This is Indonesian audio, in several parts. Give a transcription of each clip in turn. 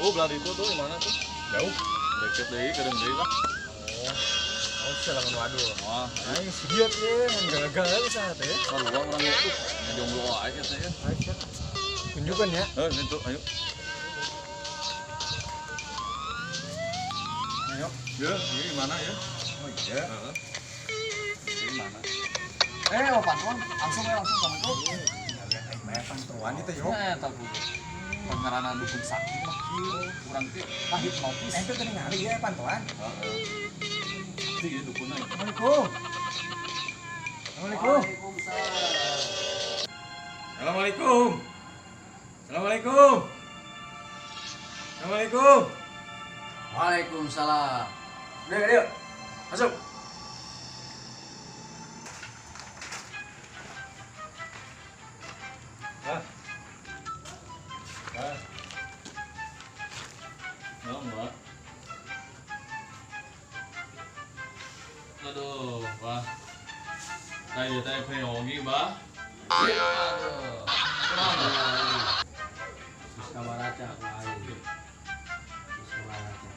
Oh, belah itu tuh di mana tuh? Jauh. Deket deui, kadang deui lah. Oh, salaman waduh. Wah, Aing siot ye, gagal bisa teh. sarua orang itu. Jomblo aja teh ya. Tunjukkan ya. Itu, ayo. Ayo. Ya, ini di mana ya? Oh iya. Heeh. Di mana? Opan tuan, langsung kamu tuh. Banyak pantuan itu yo. Tahu. Pengarana dukun sakti mah kieu, urang teh pahit nopis. Itu tadi ngari ya pantuan. Heeh. Itu ya dukunna. Assalamualaikum. Assalamualaikum. Assalamualaikum. Assalamualaikum. Assalamualaikum. Waalaikumsalam. Udah, masuk. Mbak. Aduh, Pak. Kayak teh peyogi, Mbak. Aduh. Kenapa? Terus kabaraca ku aing. Terus kabaraca.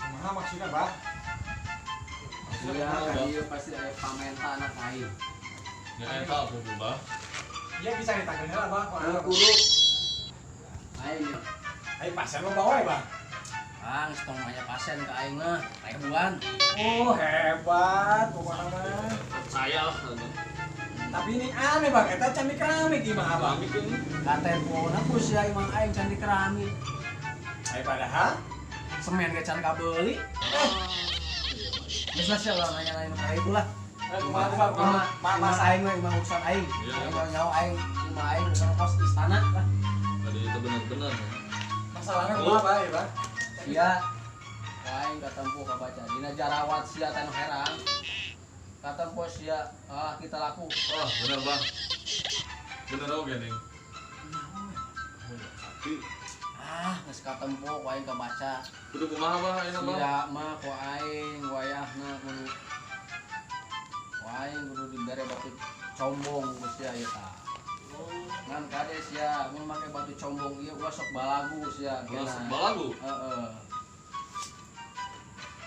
Kumaha maksudnya, Bah? Maksudnya ieu pasti aya pamenta anak aing. Ya eta apa, Mbak? Iya bisa ditanggung lah, Bah. Kudu aing Ayo pasien lo bawa ya, Bah? Bang, setong aya pasien ke aing mah, ribuan. Oh, hebat pokoknya mah. Saya lah. Tapi ini aneh, Bang. Eta cantik keramik gimana, Bang? Kami kan Katepona ku sia imang aing can dikeramik. Ayo padahal Semen ge can kabeuli. Geus lah sia lah nanya-nanya ka itu lah. Mas aing mah imang urusan aing. Iya. Aing mah nyawa aing, imah aing urusan kos istana lah. tadi itu benar-benar. masalahnya apa ya, Bang? Sia aing katempo kabaca dina jarawat sia teh herang. Katempo sia kita laku. Wah, benar, Bang. Benar oke nih. Tapi Geus katempo ku aing kabaca. kudu kumaha, Bang? Ayeuna, Bang? Sia mah ku aing wayahna kudu ku aing kudu dibere batu combong ku sia ieu tah. Ngan kade sia mun make batu combong ieu gua sok balagu sia Masuk geuna. balagu. Heeh.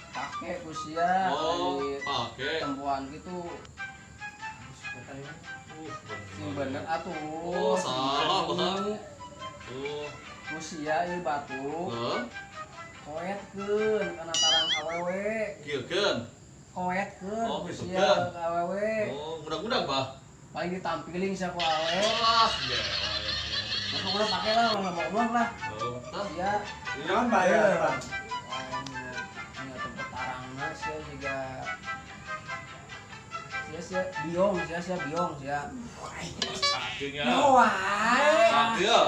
Pake ku sia Oh, di pakai. tempuan gitu. Sing bener atuh. Oh, salah, Bang. Tuh. Ku sia ieu batu Heeh. koetkeun kana tarang awewe. Kieukeun. Koetkeun Oh, ku gitu sia kan. ka awewe. Oh, mudah-mudahan, Bang. Paling ditampilin sia ku awewe. Wah, ya. Nah, udah pakai lah, udah bohong lah. Oh, nah. Sia Jangan bayar, Bang. ini tempat tarangna sia juga sia biong sia. Saking ya. Wah. Saking ya.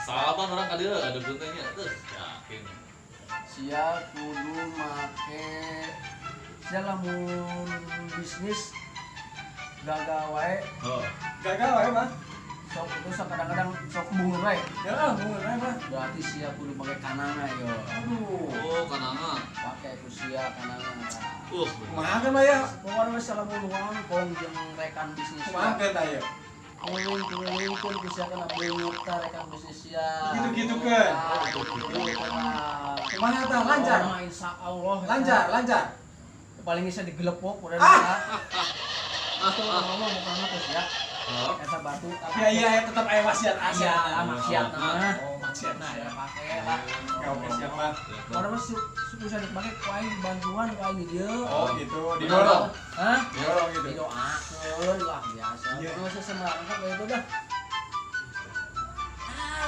Salah Bang orang kadieu ada gunanya tuh. Yakin. Sia kudu make sia lamun bisnis gagal wae Oh. Gagal ya, Bang? sok itu sok kadang-kadang sok bungur wae. Ya, bungur aja, Bang. Berarti sia kudu make kananga yo. Aduh. Oh, kananga. Pakai ku sia kananga. Kumaha kan, Bang, ya? Pokoknya mah salamun wangkong jeung rekan bisnis. Kumaha kan, ayo? Keliling ku sia kana beungeut ta rekan bisnis sia. Gitu-gitu kan? Kumaha tah? Lancar? Insyaallah. Lancar. Paling bisa digelepok udah Aku ngomong bukan aku sih ya. Oh. Eta batu Tapi iya tetap aya wasiat Asia Asia. maksiat mah. Oh, maksiat nah ya. Pakai lah. Oke, siap, Bang. Karena masih bisa dipakai kuai bantuan kuai di dia. Oh, gitu. Didorong. Hah? Didorong gitu. Didoakeun lah biasa. Iya. Kalau saya sembarang kayak itu dah.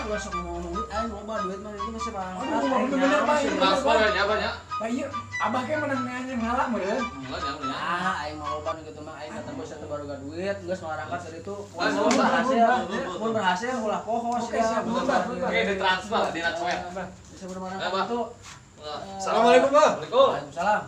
Gua sok ngomong duit, aing loba duit mah itu masih barang. Aduh, bener, Pak. Transfer ya banyak. Pak, iya. Abah kayak menang nanya ngalak meureun. Enggak ya. Aing mau loba gitu mah aing ketemu satu baru gak duit, geus ngarangkat dari itu. Ah, Mun berhasil, mun mun berhasil ulah pohos Oke, siap, bener. Oke, ditransfer di Natsweb. Bisa bermarangkat Eh, Pak. itu. Assalamualaikum, Bang. Assalamualaikum. Waalaikumsalam.